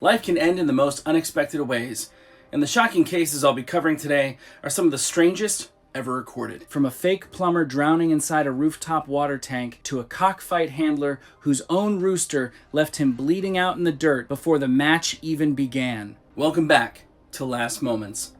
Life can end in the most unexpected ways, and the shocking cases I'll be covering today are some of the strangest ever recorded. From a fake plumber drowning inside a rooftop water tank to a cockfight handler whose own rooster left him bleeding out in the dirt before the match even began. Welcome back to Last Moments.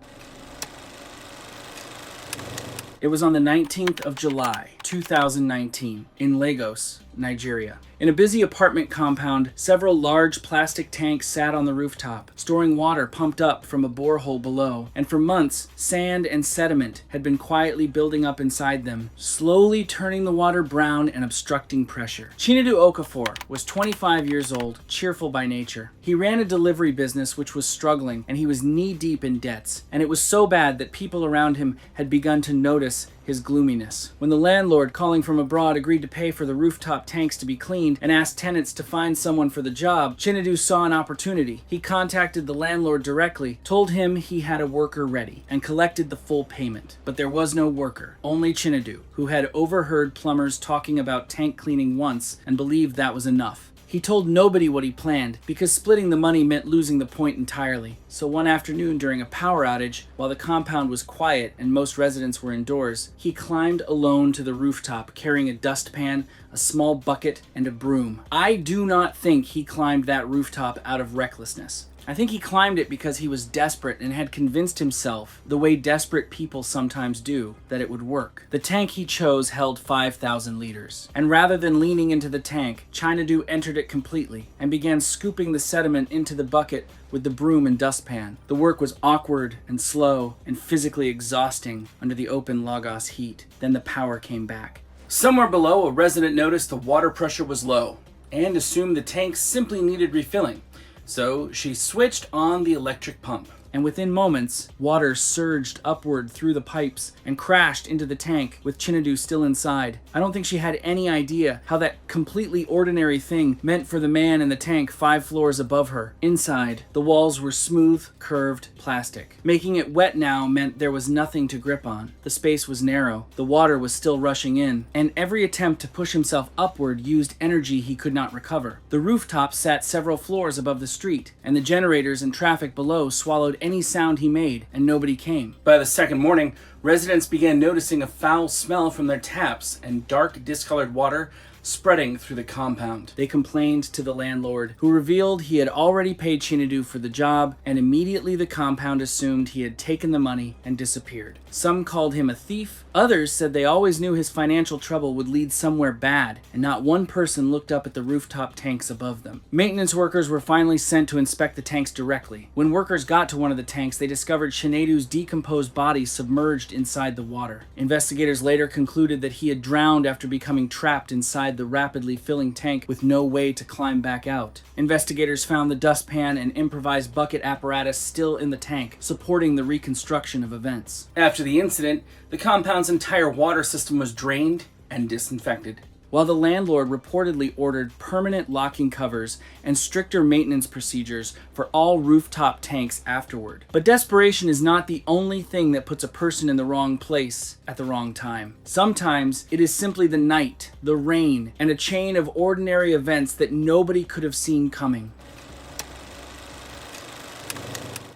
It was on the 19th of July, 2019, in Lagos, Nigeria. In a busy apartment compound, several large plastic tanks sat on the rooftop, storing water pumped up from a borehole below. And for months, sand and sediment had been quietly building up inside them, slowly turning the water brown and obstructing pressure. Chinedu Okafor was 25 years old, cheerful by nature. He ran a delivery business which was struggling, and he was knee-deep in debts. And it was so bad that people around him had begun to notice his gloominess. When the landlord, calling from abroad, agreed to pay for the rooftop tanks to be cleaned and asked tenants to find someone for the job, Chinedu saw an opportunity. He contacted the landlord directly, told him he had a worker ready, and collected the full payment. But there was no worker, only Chinedu, who had overheard plumbers talking about tank cleaning once and believed that was enough. He told nobody what he planned, because splitting the money meant losing the point entirely. So one afternoon during a power outage, while the compound was quiet and most residents were indoors, he climbed alone to the rooftop carrying a dustpan, a small bucket, and a broom. I do not think he climbed that rooftop out of recklessness. I think he climbed it because he was desperate and had convinced himself, the way desperate people sometimes do, that it would work. The tank he chose held 5,000 liters. And rather than leaning into the tank, Chinedu entered it completely and began scooping the sediment into the bucket with the broom and dustpan. The work was awkward and slow and physically exhausting under the open Lagos heat. Then the power came back. Somewhere below, a resident noticed the water pressure was low and assumed the tank simply needed refilling. So she switched on the electric pump. And within moments, water surged upward through the pipes and crashed into the tank with Chinedu still inside. I don't think she had any idea how that completely ordinary thing meant for the man in the tank 5 floors above her. Inside, the walls were smooth, curved plastic. Making it wet now meant there was nothing to grip on. The space was narrow. The water was still rushing in, and every attempt to push himself upward used energy he could not recover. The rooftop sat several floors above the street, and the generators and traffic below swallowed any sound he made, and nobody came. By the second morning, residents began noticing a foul smell from their taps and dark, discolored water spreading through the compound. They complained to the landlord, who revealed he had already paid Chinedu for the job, and immediately the compound assumed he had taken the money and disappeared. Some called him a thief. Others said they always knew his financial trouble would lead somewhere bad, and not one person looked up at the rooftop tanks above them. Maintenance workers were finally sent to inspect the tanks directly. When workers got to one of the tanks, they discovered Chinedu's decomposed body submerged inside the water. Investigators later concluded that he had drowned after becoming trapped inside the rapidly filling tank with no way to climb back out. Investigators found the dustpan and improvised bucket apparatus still in the tank, supporting the reconstruction of events. After the incident, the compound's entire water system was drained and disinfected, while the landlord reportedly ordered permanent locking covers and stricter maintenance procedures for all rooftop tanks afterward. But desperation is not the only thing that puts a person in the wrong place at the wrong time. Sometimes it is simply the night, the rain, and a chain of ordinary events that nobody could have seen coming.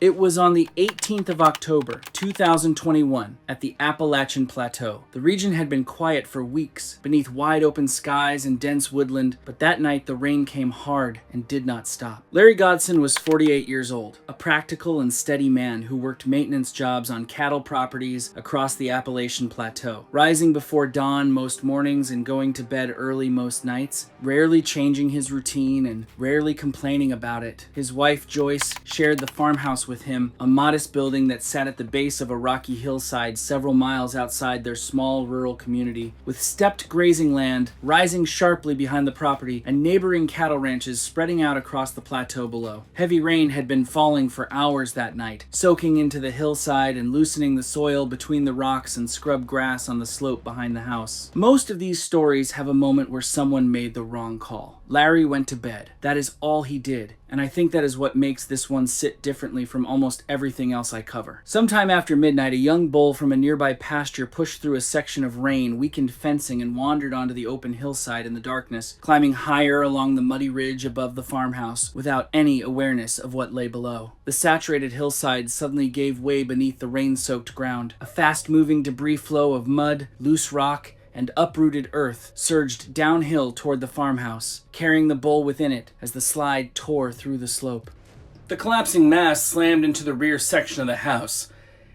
It was on the 18th of October, 2021, at the Appalachian Plateau. The region had been quiet for weeks, beneath wide open skies and dense woodland, but that night the rain came hard and did not stop. Larry Godson was 48 years old, a practical and steady man who worked maintenance jobs on cattle properties across the Appalachian Plateau, rising before dawn most mornings and going to bed early most nights, rarely changing his routine and rarely complaining about it. His wife, Joyce, shared the farmhouse with him, a modest building that sat at the base of a rocky hillside several miles outside their small rural community, with stepped grazing land rising sharply behind the property and neighboring cattle ranches spreading out across the plateau below. Heavy rain had been falling for hours that night, soaking into the hillside and loosening the soil between the rocks and scrub grass on the slope behind the house. Most of these stories have a moment where someone made the wrong call. Larry went to bed. That is all he did. and I think that is what makes this one sit differently from almost everything else I cover. Sometime after midnight, a young bull from a nearby pasture pushed through a section of rain, weakened fencing, and wandered onto the open hillside in the darkness, climbing higher along the muddy ridge above the farmhouse without any awareness of what lay below. The saturated hillside suddenly gave way beneath the rain-soaked ground. A fast-moving debris flow of mud, loose rock, and uprooted earth surged downhill toward the farmhouse, carrying the bull within it as the slide tore through the slope. The collapsing mass slammed into the rear section of the house,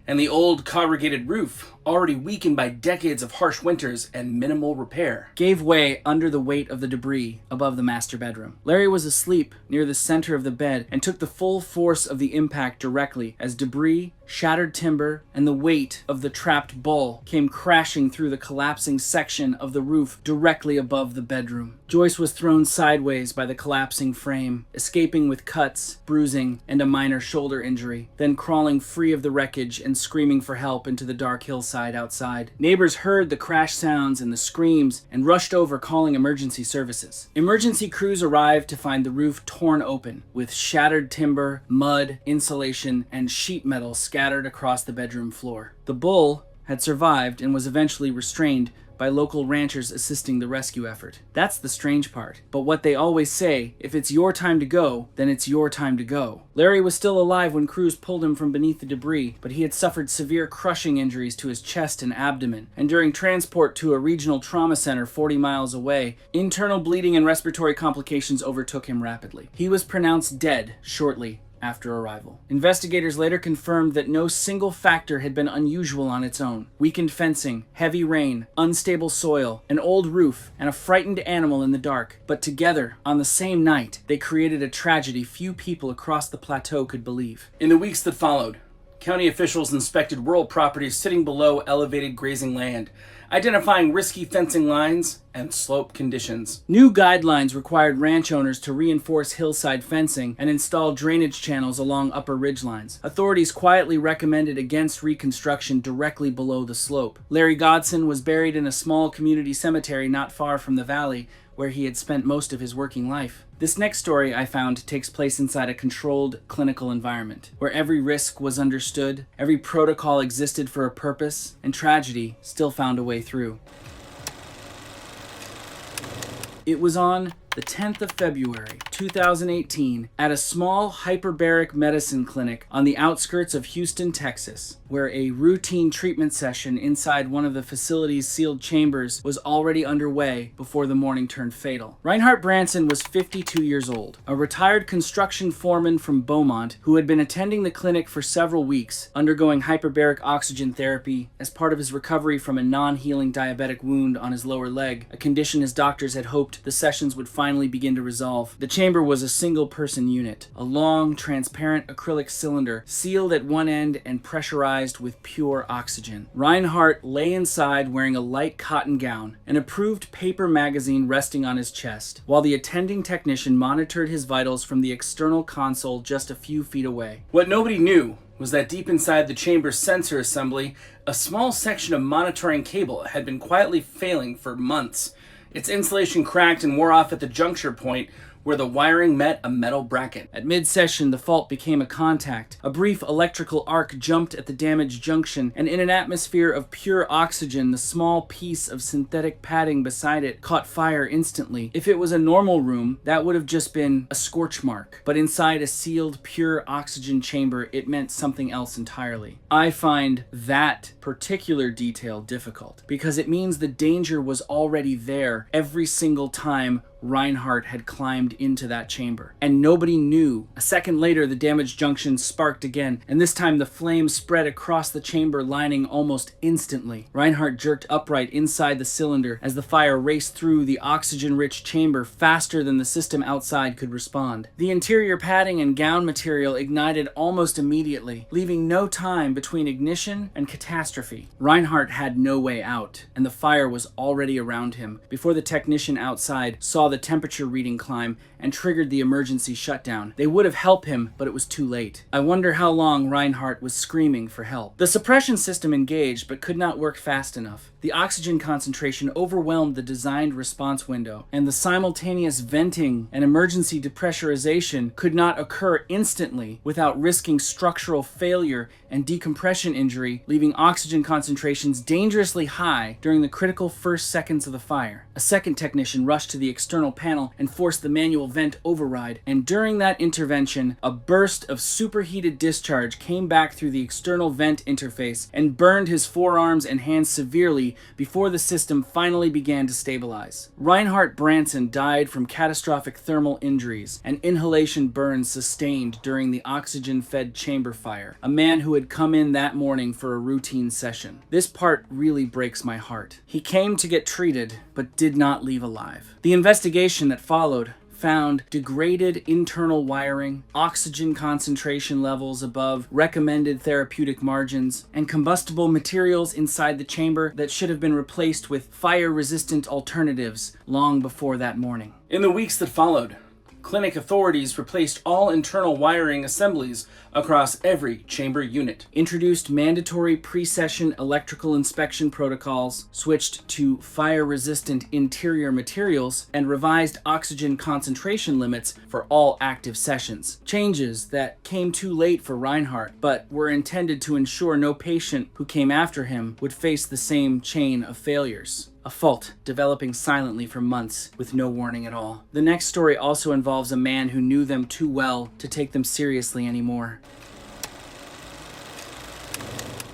and the old corrugated roof, already weakened by decades of harsh winters and minimal repair, gave way under the weight of the debris above the master bedroom. Larry was asleep near the center of the bed and took the full force of the impact directly as debris, shattered timber, and the weight of the trapped bull came crashing through the collapsing section of the roof directly above the bedroom. Joyce was thrown sideways by the collapsing frame, escaping with cuts, bruising, and a minor shoulder injury, then crawling free of the wreckage and screaming for help into the dark hillside outside. Neighbors heard the crash sounds and the screams and rushed over, calling emergency services. Emergency crews arrived to find the roof torn open, with shattered timber, mud, insulation, and sheet metal scattered across the bedroom floor. The bull had survived and was eventually restrained by local ranchers assisting the rescue effort. That's the strange part. But what they always say, if it's your time to go, then it's your time to go. Larry was still alive when crews pulled him from beneath the debris, but he had suffered severe crushing injuries to his chest and abdomen, and during transport to a regional trauma center 40 miles away, internal bleeding and respiratory complications overtook him rapidly. He was pronounced dead shortly after arrival. Investigators later confirmed that no single factor had been unusual on its own. Weakened fencing, heavy rain, unstable soil, an old roof, and a frightened animal in the dark. But together, on the same night, they created a tragedy few people across the plateau could believe. In the weeks that followed, county officials inspected rural properties sitting below elevated grazing land, identifying risky fencing lines and slope conditions. New guidelines required ranch owners to reinforce hillside fencing and install drainage channels along upper ridgelines. Authorities quietly recommended against reconstruction directly below the slope. Larry Godson was buried in a small community cemetery not far from the valley, where he had spent most of his working life. This next story I found takes place inside a controlled clinical environment, where every risk was understood, every protocol existed for a purpose, and tragedy still found a way through. It was on the 10th of February, 2018, at a small hyperbaric medicine clinic on the outskirts of Houston, Texas, where a routine treatment session inside one of the facility's sealed chambers was already underway before the morning turned fatal. Reinhard Branson was 52 years old, a retired construction foreman from Beaumont who had been attending the clinic for several weeks, undergoing hyperbaric oxygen therapy as part of his recovery from a non-healing diabetic wound on his lower leg, a condition his doctors had hoped the sessions would finally begin to resolve. The chamber was a single-person unit, a long, transparent acrylic cylinder sealed at one end and pressurized with pure oxygen. Reinhardt lay inside wearing a light cotton gown, an approved paper magazine resting on his chest, while the attending technician monitored his vitals from the external console just a few feet away. What nobody knew was that deep inside the chamber's sensor assembly, a small section of monitoring cable had been quietly failing for months. Its insulation cracked and wore off at the juncture point where the wiring met a metal bracket. At mid-session, the fault became a contact. A brief electrical arc jumped at the damaged junction, and in an atmosphere of pure oxygen, the small piece of synthetic padding beside it caught fire instantly. If it was a normal room, that would have just been a scorch mark. But inside a sealed, pure oxygen chamber, it meant something else entirely. I find that particular detail difficult, because it means the danger was already there every single time Reinhardt had climbed into that chamber. And nobody knew. A second later, the damaged junction sparked again, and this time the flames spread across the chamber lining almost instantly. Reinhardt jerked upright inside the cylinder as the fire raced through the oxygen-rich chamber faster than the system outside could respond. The interior padding and gown material ignited almost immediately, leaving no time between ignition and catastrophe. Reinhardt had no way out, and the fire was already around him before the technician outside saw saw the temperature reading climb and triggered the emergency shutdown. They would have helped him, but it was too late. I wonder how long Reinhardt was screaming for help. The suppression system engaged, but could not work fast enough. The oxygen concentration overwhelmed the designed response window, and the simultaneous venting and emergency depressurization could not occur instantly without risking structural failure and decompression injury, leaving oxygen concentrations dangerously high during the critical first seconds of the fire. A second technician rushed to the external panel and forced the manual vent override, and during that intervention, a burst of superheated discharge came back through the external vent interface and burned his forearms and hands severely before the system finally began to stabilize. Reinhardt Branson died from catastrophic thermal injuries and inhalation burns sustained during the oxygen-fed chamber fire, a man who had come in that morning for a routine session. This part really breaks my heart. He came to get treated, but did not leave alive. The investigation that followed found degraded internal wiring, oxygen concentration levels above recommended therapeutic margins, and combustible materials inside the chamber that should have been replaced with fire-resistant alternatives long before that morning. In the weeks that followed, clinic authorities replaced all internal wiring assemblies across every chamber unit, introduced mandatory pre-session electrical inspection protocols, switched to fire-resistant interior materials, and revised oxygen concentration limits for all active sessions. Changes that came too late for Reinhardt, but were intended to ensure no patient who came after him would face the same chain of failures. A fault developing silently for months with no warning at all. The next story also involves a man who knew them too well to take them seriously anymore.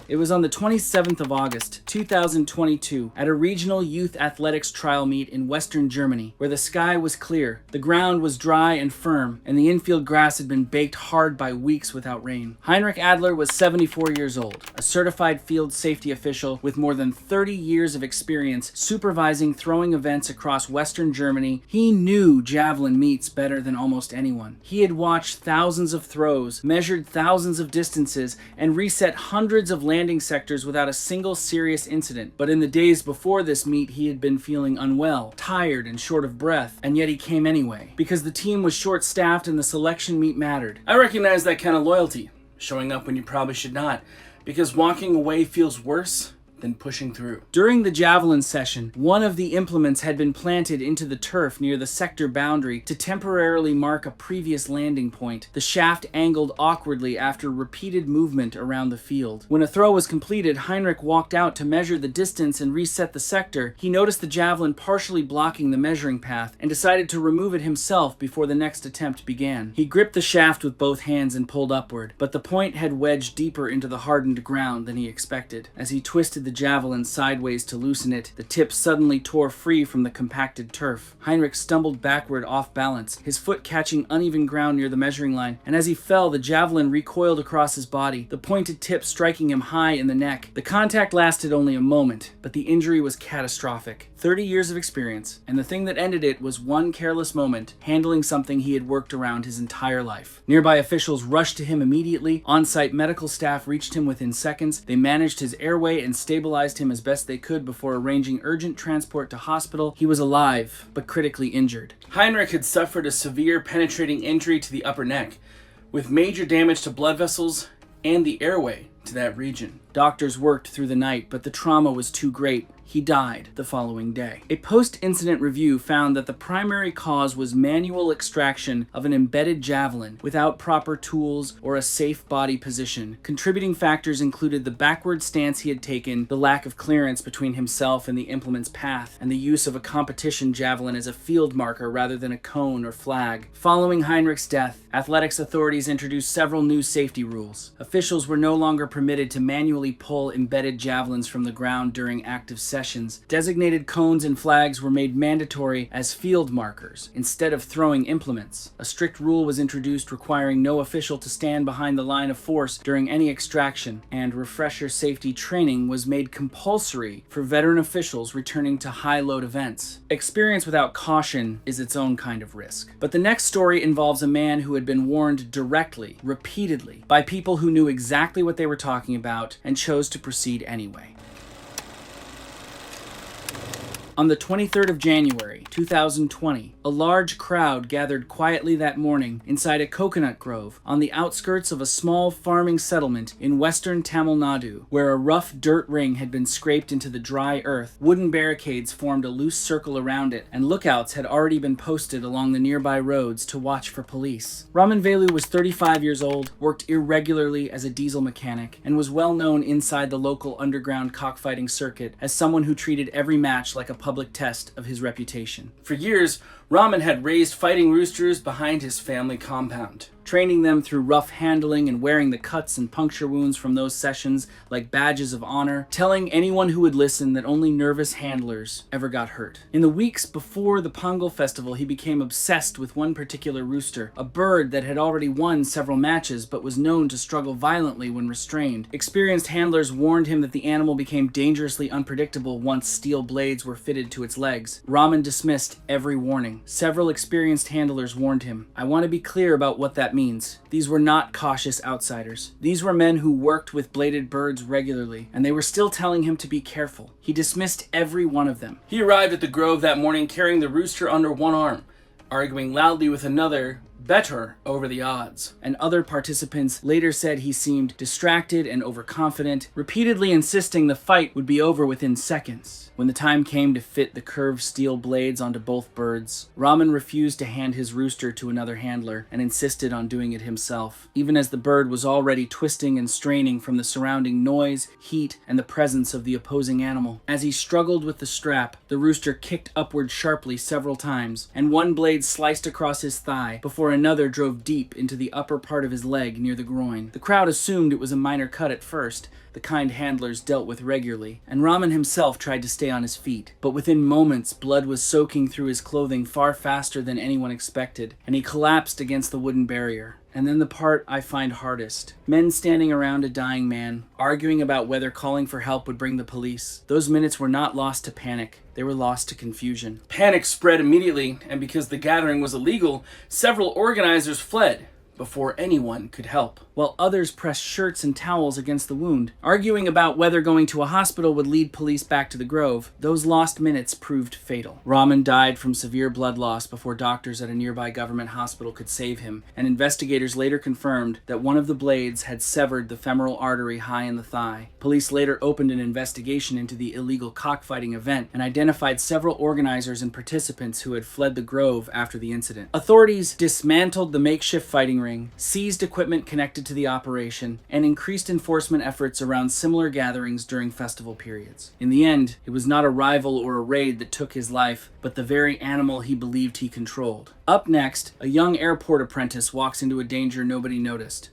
It was on the 27th of August, 2022, at a regional youth athletics trial meet in Western Germany, where the sky was clear, the ground was dry and firm, and the infield grass had been baked hard by weeks without rain. Heinrich Adler was 74 years old, a certified field safety official with more than 30 years of experience supervising throwing events across Western Germany. He knew javelin meets better than almost anyone. He had watched thousands of throws, measured thousands of distances, and reset hundreds of landing sectors without a single serious incident. But in the days before this meet, he had been feeling unwell, tired, and short of breath, and yet he came anyway, because the team was short-staffed and the selection meet mattered. I recognize that kind of loyalty, showing up when you probably should not, because walking away feels worse than pushing through. During the javelin session, one of the implements had been planted into the turf near the sector boundary to temporarily mark a previous landing point. The shaft angled awkwardly after repeated movement around the field. When a throw was completed, Heinrich walked out to measure the distance and reset the sector. He noticed the javelin partially blocking the measuring path and decided to remove it himself before the next attempt began. He gripped the shaft with both hands and pulled upward, but the point had wedged deeper into the hardened ground than he expected. As he twisted the javelin sideways to loosen it, the tip suddenly tore free from the compacted turf. Heinrich stumbled backward off balance, his foot catching uneven ground near the measuring line, and as he fell, the javelin recoiled across his body, the pointed tip striking him high in the neck. The contact lasted only a moment, but the injury was catastrophic. 30 years of experience, and the thing that ended it was one careless moment, handling something he had worked around his entire life. Nearby officials rushed to him immediately. On-site medical staff reached him within seconds. They managed his airway and stabilized him as best they could before arranging urgent transport to hospital. He was alive, but critically injured. Heinrich had suffered a severe penetrating injury to the upper neck, with major damage to blood vessels and the airway to that region. Doctors worked through the night, but the trauma was too great. He died the following day. A post-incident review found that the primary cause was manual extraction of an embedded javelin without proper tools or a safe body position. Contributing factors included the backward stance he had taken, the lack of clearance between himself and the implement's path, and the use of a competition javelin as a field marker rather than a cone or flag. Following Heinrich's death, athletics authorities introduced several new safety rules. Officials were no longer permitted to manually pull embedded javelins from the ground during active sessions. Designated cones and flags were made mandatory as field markers instead of throwing implements. A strict rule was introduced requiring no official to stand behind the line of force during any extraction, and refresher safety training was made compulsory for veteran officials returning to high-load events. Experience without caution is its own kind of risk. But the next story involves a man who had been warned directly, repeatedly, by people who knew exactly what they were talking about and chose to proceed anyway. On the 23rd of January, 2020, a large crowd gathered quietly that morning inside a coconut grove on the outskirts of a small farming settlement in western Tamil Nadu, where a rough dirt ring had been scraped into the dry earth. Wooden barricades formed a loose circle around it, and lookouts had already been posted along the nearby roads to watch for police. Raman Velu was 35 years old, worked irregularly as a diesel mechanic, and was well known inside the local underground cockfighting circuit as someone who treated every match like a public test of his reputation. For years, Raman had raised fighting roosters behind his family compound, training them through rough handling and wearing the cuts and puncture wounds from those sessions like badges of honor, telling anyone who would listen that only nervous handlers ever got hurt. In the weeks before the Pongal festival, he became obsessed with one particular rooster, a bird that had already won several matches but was known to struggle violently when restrained. Experienced handlers warned him that the animal became dangerously unpredictable once steel blades were fitted to its legs. Raman dismissed every warning. Several experienced handlers warned him, "I want to be clear about what that means. These were not cautious outsiders. These were men who worked with bladed birds regularly, and they were still telling him to be careful." He dismissed every one of them. He arrived at the grove that morning carrying the rooster under one arm, arguing loudly with another, better over the odds. And other participants later said he seemed distracted and overconfident, repeatedly insisting the fight would be over within seconds. When the time came to fit the curved steel blades onto both birds, Raman refused to hand his rooster to another handler and insisted on doing it himself, even as the bird was already twisting and straining from the surrounding noise, heat, and the presence of the opposing animal. As he struggled with the strap, the rooster kicked upward sharply several times, and one blade sliced across his thigh before another drove deep into the upper part of his leg near the groin. The crowd assumed it was a minor cut at first, the kind handlers dealt with regularly, and Raman himself tried to stay on his feet. But within moments, blood was soaking through his clothing far faster than anyone expected, and he collapsed against the wooden barrier. And then the part I find hardest. Men standing around a dying man, arguing about whether calling for help would bring the police. Those minutes were not lost to panic. They were lost to confusion. Panic spread immediately, and because the gathering was illegal, several organizers fled before anyone could help, while others pressed shirts and towels against the wound, arguing about whether going to a hospital would lead police back to the grove. Those lost minutes proved fatal. Raman died from severe blood loss before doctors at a nearby government hospital could save him, and investigators later confirmed that one of the blades had severed the femoral artery high in the thigh. Police later opened an investigation into the illegal cockfighting event and identified several organizers and participants who had fled the grove after the incident. Authorities dismantled the makeshift fighting ring, seized equipment connected to the operation, and increased enforcement efforts around similar gatherings during festival periods. In the end, it was not a rival or a raid that took his life, but the very animal he believed he controlled. Up next, a young airport apprentice walks into a danger nobody noticed.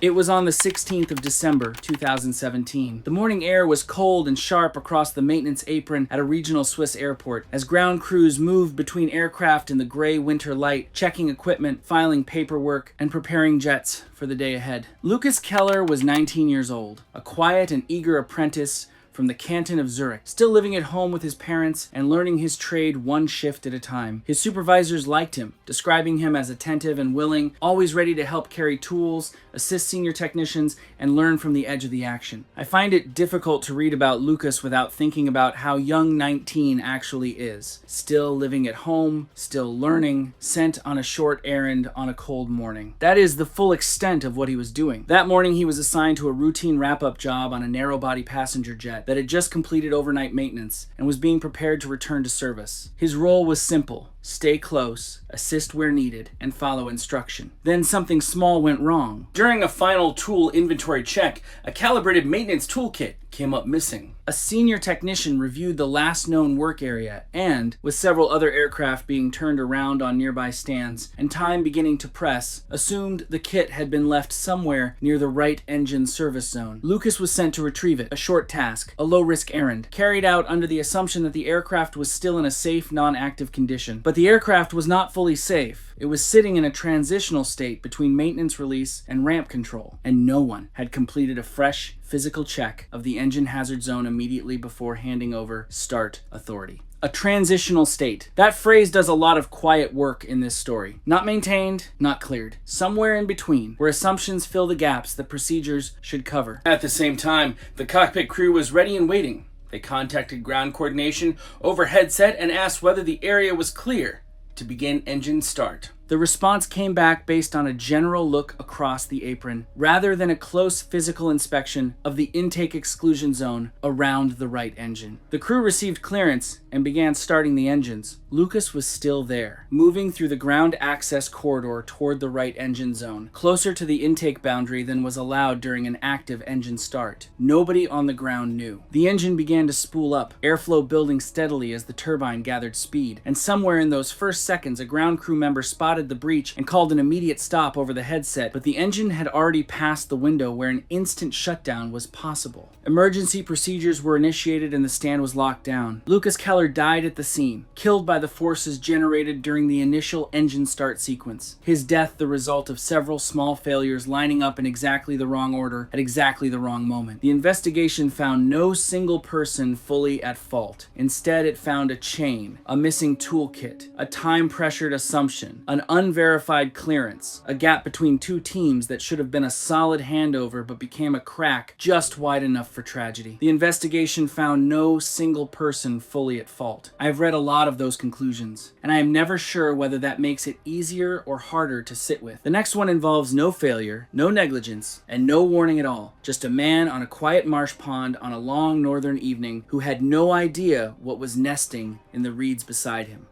It was on the 16th of December, 2017. The morning air was cold and sharp across the maintenance apron at a regional Swiss airport as ground crews moved between aircraft in the gray winter light, checking equipment, filing paperwork, and preparing jets for the day ahead. Lucas Keller was 19 years old, a quiet and eager apprentice from the canton of Zurich, still living at home with his parents and learning his trade one shift at a time. His supervisors liked him, describing him as attentive and willing, always ready to help carry tools, assist senior technicians, and learn from the edge of the action. I find it difficult to read about Lucas without thinking about how young 19 actually is. Still living at home, still learning, sent on a short errand on a cold morning. That is the full extent of what he was doing. That morning he was assigned to a routine wrap-up job on a narrow-body passenger jet that had just completed overnight maintenance and was being prepared to return to service. His role was simple: stay close, assist where needed, and follow instruction. Then something small went wrong. During a final tool inventory check, a calibrated maintenance toolkit came up missing. A senior technician reviewed the last known work area and, with several other aircraft being turned around on nearby stands and time beginning to press, assumed the kit had been left somewhere near the right engine service zone. Lucas was sent to retrieve it, a short task, a low-risk errand, carried out under the assumption that the aircraft was still in a safe, non-active condition. But the aircraft was not fully safe. It was sitting in a transitional state between maintenance release and ramp control, and no one had completed a fresh physical check of the engine hazard zone immediately before handing over start authority. A transitional state. That phrase does a lot of quiet work in this story. Not maintained, not cleared. Somewhere in between, where assumptions fill the gaps that procedures should cover. At the same time, the cockpit crew was ready and waiting. They contacted ground coordination over headset and asked whether the area was clear to begin engine start. The response came back based on a general look across the apron, rather than a close physical inspection of the intake exclusion zone around the right engine. The crew received clearance and began starting the engines. Lucas was still there, moving through the ground access corridor toward the right engine zone, closer to the intake boundary than was allowed during an active engine start. Nobody on the ground knew. The engine began to spool up, airflow building steadily as the turbine gathered speed, and somewhere in those first seconds, a ground crew member spotted the breach and called an immediate stop over the headset, but the engine had already passed the window where an instant shutdown was possible. Emergency procedures were initiated and the stand was locked down. Lucas Keller died at the scene, killed by the forces generated during the initial engine start sequence. His death the result of several small failures lining up in exactly the wrong order at exactly the wrong moment. The investigation found no single person fully at fault. Instead, it found a chain, a missing toolkit, a time-pressured assumption, an unverified clearance, a gap between two teams that should have been a solid handover but became a crack just wide enough for tragedy. The investigation found no single person fully at fault. I've read a lot of those conclusions, and I am never sure whether that makes it easier or harder to sit with. The next one involves no failure, no negligence, and no warning at all. Just a man on a quiet marsh pond on a long northern evening who had no idea what was nesting in the reeds beside him.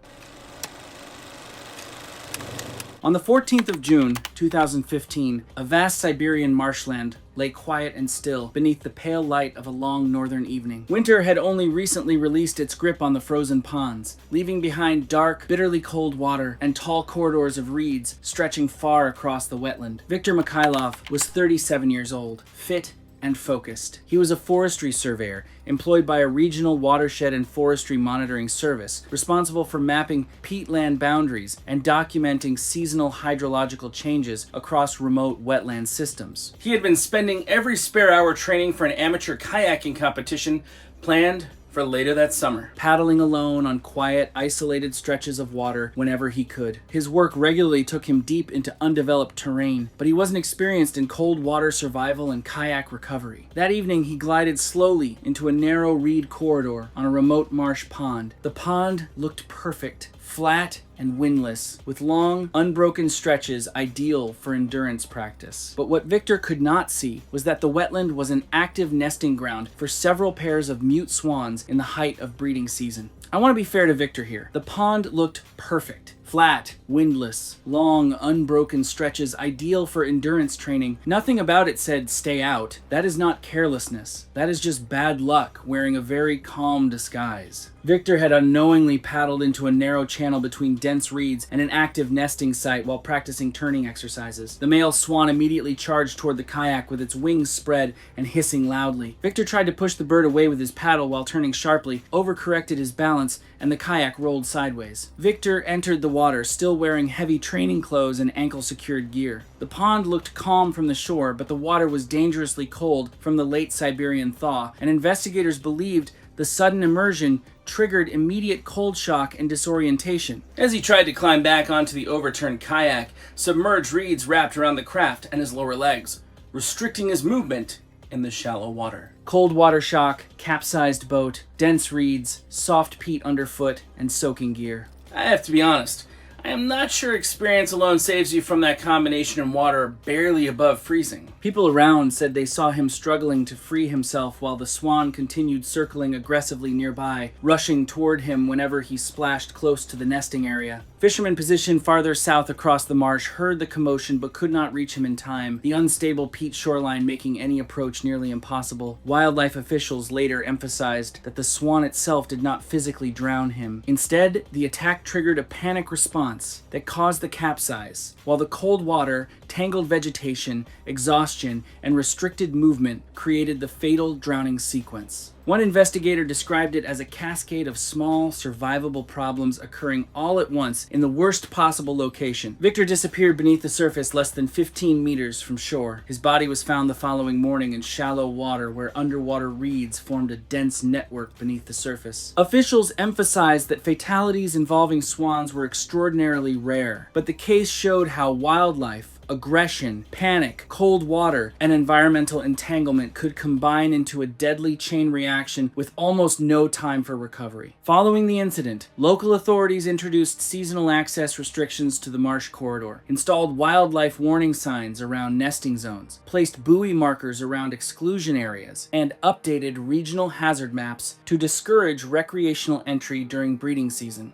On the 14th of June, 2015, a vast Siberian marshland lay quiet and still beneath the pale light of a long northern evening. Winter had only recently released its grip on the frozen ponds, leaving behind dark, bitterly cold water and tall corridors of reeds stretching far across the wetland. Viktor Mikhailov was 37 years old, fit and focused. He was a forestry surveyor employed by a regional watershed and forestry monitoring service responsible for mapping peatland boundaries and documenting seasonal hydrological changes across remote wetland systems. He had been spending every spare hour training for an amateur kayaking competition planned for later that summer, paddling alone on quiet, isolated stretches of water whenever he could. His work regularly took him deep into undeveloped terrain, but he wasn't experienced in cold water survival and kayak recovery. That evening, he glided slowly into a narrow reed corridor on a remote marsh pond. The pond looked perfect, flat and windless, with long, unbroken stretches ideal for endurance practice. But what Victor could not see was that the wetland was an active nesting ground for several pairs of mute swans in the height of breeding season. I want to be fair to Victor here. The pond looked perfect. Flat, windless, long, unbroken stretches ideal for endurance training. Nothing about it said stay out. That is not carelessness. That is just bad luck wearing a very calm disguise. Victor had unknowingly paddled into a narrow channel between dense reeds and an active nesting site while practicing turning exercises. The male swan immediately charged toward the kayak with its wings spread and hissing loudly. Victor tried to push the bird away with his paddle while turning sharply, overcorrected his balance, and the kayak rolled sideways. Victor entered the water, still wearing heavy training clothes and ankle-secured gear. The pond looked calm from the shore, but the water was dangerously cold from the late Siberian thaw, and investigators believed the sudden immersion triggered immediate cold shock and disorientation. As he tried to climb back onto the overturned kayak, submerged reeds wrapped around the craft and his lower legs, restricting his movement in the shallow water. Cold water shock, capsized boat, dense reeds, soft peat underfoot, and soaking gear. I have to be honest, I am not sure experience alone saves you from that combination in water barely above freezing. People around said they saw him struggling to free himself while the swan continued circling aggressively nearby, rushing toward him whenever he splashed close to the nesting area. Fishermen positioned farther south across the marsh heard the commotion but could not reach him in time, the unstable peat shoreline making any approach nearly impossible. Wildlife officials later emphasized that the swan itself did not physically drown him. Instead, the attack triggered a panic response that caused the capsize, while the cold water, tangled vegetation, exhaustion, and restricted movement created the fatal drowning sequence. One investigator described it as a cascade of small, survivable problems occurring all at once in the worst possible location. Victor disappeared beneath the surface less than 15 meters from shore. His body was found the following morning in shallow water where underwater reeds formed a dense network beneath the surface. Officials emphasized that fatalities involving swans were extraordinarily rare, but the case showed how wildlife, aggression, panic, cold water, and environmental entanglement could combine into a deadly chain reaction with almost no time for recovery. Following the incident, local authorities introduced seasonal access restrictions to the marsh corridor, installed wildlife warning signs around nesting zones, placed buoy markers around exclusion areas, and updated regional hazard maps to discourage recreational entry during breeding season.